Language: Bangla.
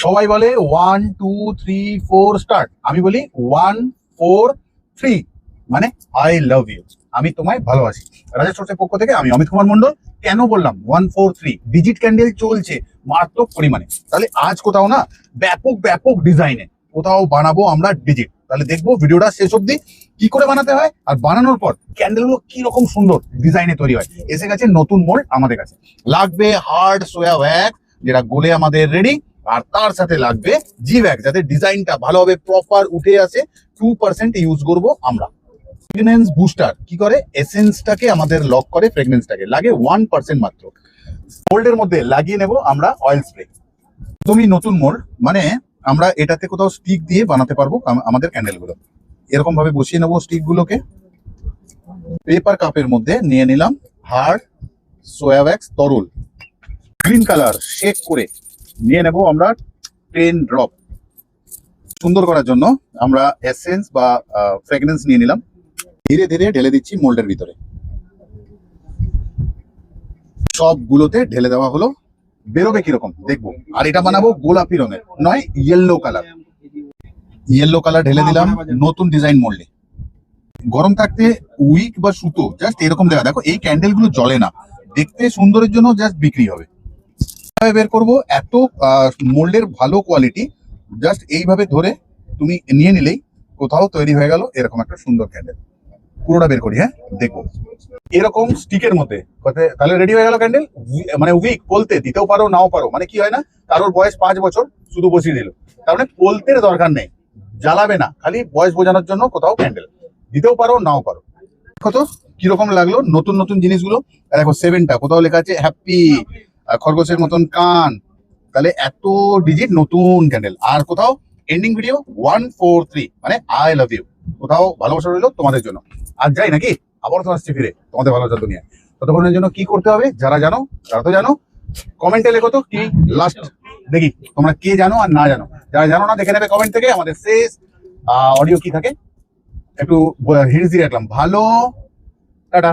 সবাই বলে 1 2 3 4 স্টার্ট, আমি বলি 1 4 3, মানে আই লাভ ইউ, আমি তোমায় ভালোবাসি। রাজা সোর্সের পক্ষ থেকে আমি অমিত কুমার মন্ডল। কেন বললাম 1 4 3? ডিজিট ক্যান্ডেল চলছে মারাত্মক পরিমাণে, তাহলে আজ কোথাও না ব্যাপক ব্যাপক ডিজাইনে কোথাও বানাবো আমরা ডিজিট। তাহলে দেখবো ভিডিওটা শেষ অব্দি কি করে বানাতে হয়, আর বানানোর পর ক্যান্ডেলগুলো কি রকম সুন্দর ডিজাইনে তৈরি হয়। এসে গেছে নতুন মোল্ড আমাদের কাছে। লাগবে হার্ড সোয়া ওয়্যাক্স, যেটা গোলে আমাদের রেডি, আর তার সাথে লাগবে জি ওয়্যাক্স, যাতে ডিজাইনটা ভালোভাবে প্রপার উঠে আসে। 2% ইউজ করব আমরা। ফ্রেগনেন্স বুস্টার কি করে, এসেন্সটাকে আমাদের লক করে, ফ্রেগনেন্সটাকে লাগে 1% মাত্র। মোল্ডের মধ্যে লাগিয়ে নেব আমরা অয়েল স্প্রে। তুমি নতুন মোল্ড, মানে আমরা এটাতে কোথাও স্টিক দিয়ে বানাতে পারবো আমাদের ক্যান্ডেলগুলো। এরকম ভাবে বসিয়ে নেবো স্টিক গুলোকে। পেপার কাপের মধ্যে নিয়ে নিলাম হার্ড সোয়া ওয়্যাক্স তরল, গ্রিন কালার শেক করে নিয়ে নেব আমরা 10 ড্রপ। সুন্দর করার জন্য আমরা এসেন্স বা ফ্রেগনেন্স নিয়ে নিলাম। ধীরে ধীরে ঢেলে দিচ্ছি মোল্ডের ভিতরে, সবগুলোতে ঢেলে দেওয়া হলো। বেরোবে কিরকম দেখবো। আর এটা বানাবো গোলাপি রঙের, নয় ইয়েলো কালার। ইয়েলো কালার ঢেলে দিলাম নতুন ডিজাইন মোল্ডে। গরম থাকতে উইক বা সুতো জাস্ট এরকম দেওয়া। দেখো এই ক্যান্ডেল গুলো জ্বলে না, দেখতে সুন্দরের জন্য জাস্ট বিক্রি হবে। বের করবো এত মোল্ডের ভালো কোয়ালিটি, জাস্ট এইভাবে ধরে তুমি নিয়ে নিলেই কোথাও তৈরি হয়ে গেল এরকম একটা সুন্দর ক্যান্ডেল। পুরোটা বের করি, হ্যাঁ দেখবো। এরকম স্টিকের মধ্যে তাহলে রেডি হয়ে গেল ক্যান্ডেল। মানে উইক বলতে দিতেও পারো নাও পারো, মানে কি হয় না কারোর বয়স 5 বছর শুধু বসিয়ে দিল, তার মানে বলতে দরকার নেই, জ্বালাবে না, খালি বয়স বোঝানোর জন্য কোথাও ক্যান্ডেল দিতেও পারো নাও পারো। দেখো তো কিরকম লাগলো নতুন নতুন জিনিসগুলো। দেখো 7টা কোথাও লেখা আছে হ্যাপি, খরগোশের মতন কান। তাহলে এত ডিজিট নতুন ক্যান্ডেল। আর কোথাও এন্ডিং ভিডিও 1 4 3, মানে আই লাভ ইউ, কোথাও ভালোবাসা রইলো তোমাদের জন্য। আর যাই নাকি, আবার তো আসছি ফিরে তোমাদের ভালোবাসার দুনিয়া। ততক্ষণের জন্য কি করতে হবে যারা জানো, তারা তো জানো, কমেন্টে লেখো তো কি লাস্ট দেখি তোমরা কে জানো আর না জানো। যারা জানো না দেখে নেবে কমেন্ট থেকে আমাদের শেষ অডিও কি থাকে, একটু হিন্টস দিয়ে রাখলাম। ভালো, টাটা।